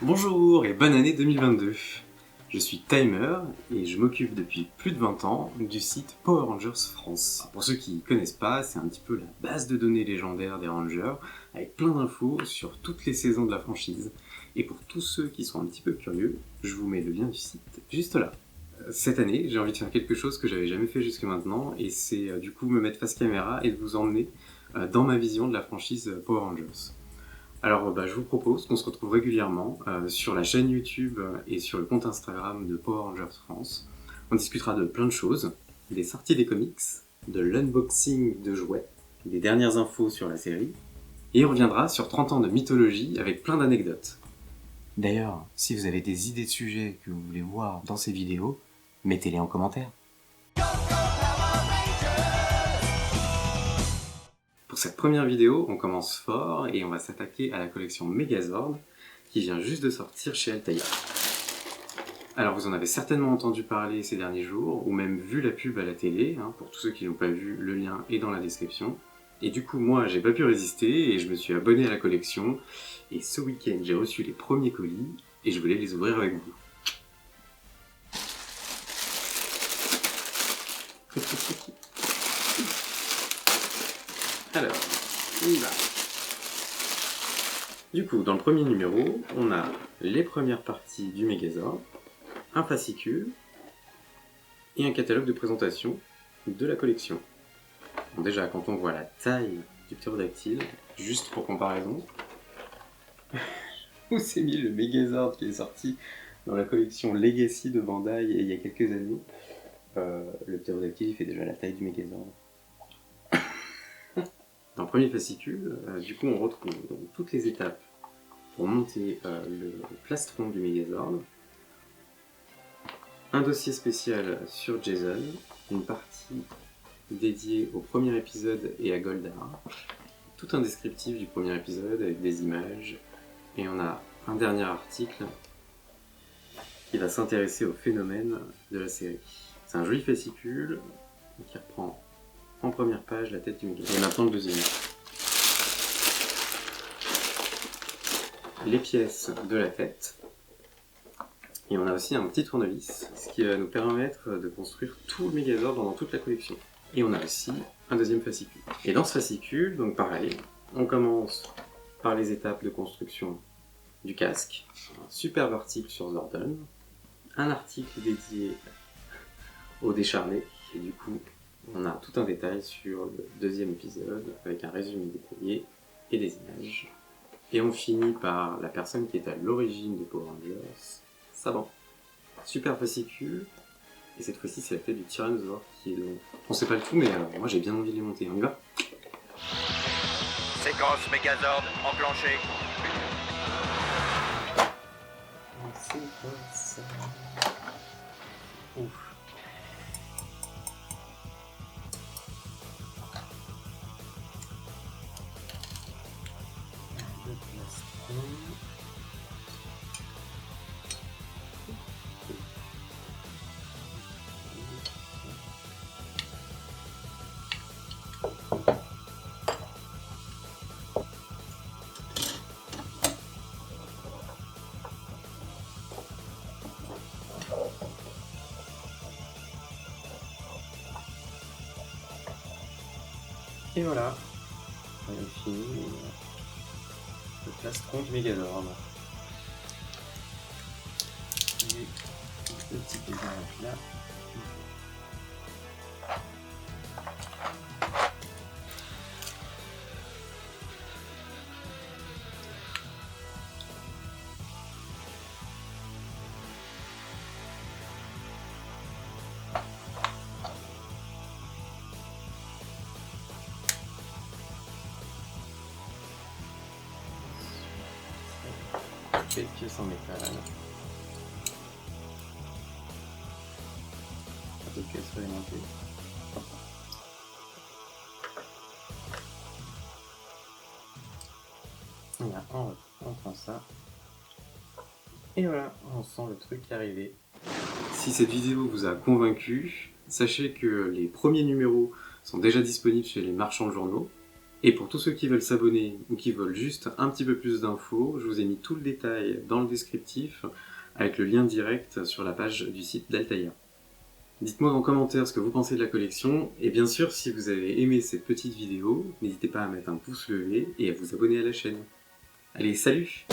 Bonjour et bonne année 2022. Je suis Timer et je m'occupe depuis plus de 20 ans du site Power Rangers France. Pour ceux qui ne connaissent pas, c'est un petit peu la base de données légendaire des Rangers, avec plein d'infos sur toutes les saisons de la franchise. Et pour tous ceux qui sont un petit peu curieux, je vous mets le lien du site juste là. Cette année, j'ai envie de faire quelque chose que j'avais jamais fait jusque maintenant, et c'est du coup me mettre face caméra et de vous emmener dans ma vision de la franchise Power Rangers. Alors je vous propose qu'on se retrouve régulièrement sur la chaîne YouTube et sur le compte Instagram de Power Rangers France. On discutera de plein de choses, des sorties des comics, de l'unboxing de jouets, des dernières infos sur la série, et on reviendra sur 30 ans de mythologie avec plein d'anecdotes. D'ailleurs, si vous avez des idées de sujets que vous voulez voir dans ces vidéos, mettez-les en commentaire. Pour cette première vidéo, on commence fort et on va s'attaquer à la collection Megazord qui vient juste de sortir chez Altaïa. Alors vous en avez certainement entendu parler ces derniers jours, ou même vu la pub à la télé, pour tous ceux qui n'ont pas vu, le lien est dans la description. Et du coup moi j'ai pas pu résister et je me suis abonné à la collection, et ce week-end j'ai reçu les premiers colis et je voulais les ouvrir avec vous. Alors, on y va. Du coup, dans le premier numéro, on a les premières parties du Megazord, un fascicule et un catalogue de présentation de la collection. Bon, déjà, quand on voit la taille du ptérodactyle, juste pour comparaison, où s'est mis le Megazord qui est sorti dans la collection Legacy de Bandai il y a quelques années. Le ptérodactyle fait déjà la taille du Megazord. Dans le premier fascicule, du coup, on retrouve donc toutes les étapes pour monter le plastron du Megazord, un dossier spécial sur Jason, une partie dédiée au premier épisode et à Goldar, tout un descriptif du premier épisode avec des images, et on a un dernier article qui va s'intéresser au phénomène de la série. C'est un joli fascicule qui reprend en première page la tête du Megazord. Et maintenant le deuxième. Les pièces de la tête. Et on a aussi un petit tournevis, ce qui va nous permettre de construire tout le Megazord dans toute la collection. Et on a aussi un deuxième fascicule. Et dans ce fascicule, donc pareil, on commence par les étapes de construction du casque, un superbe article sur Zordon, un article dédié au décharné, et du coup, on a tout un détail sur le deuxième épisode, avec un résumé détaillé et des images. Et on finit par la personne qui est à l'origine de Power Rangers, Saban. Super fascicule, et cette fois-ci c'est la tête du Tyrannosaure qui est long. On sait pas le tout, mais moi j'ai bien envie de les monter. On y va ? Séquence Megazord enclenchée. C'est quoi ça ? Ouf. Le plastron. Et voilà, on a fini le plastron du Megazord. Et le petit démarrage là. Quelques pièces en métal. D'autres pièces alimentées. Voilà, on prend ça. Et voilà, on sent le truc arriver. Si cette vidéo vous a convaincu, sachez que les premiers numéros sont déjà disponibles chez les marchands de journaux. Et pour tous ceux qui veulent s'abonner ou qui veulent juste un petit peu plus d'infos, je vous ai mis tout le détail dans le descriptif avec le lien direct sur la page du site d'Altaïa. Dites-moi en commentaire ce que vous pensez de la collection, et bien sûr si vous avez aimé cette petite vidéo, n'hésitez pas à mettre un pouce levé et à vous abonner à la chaîne. Allez, salut!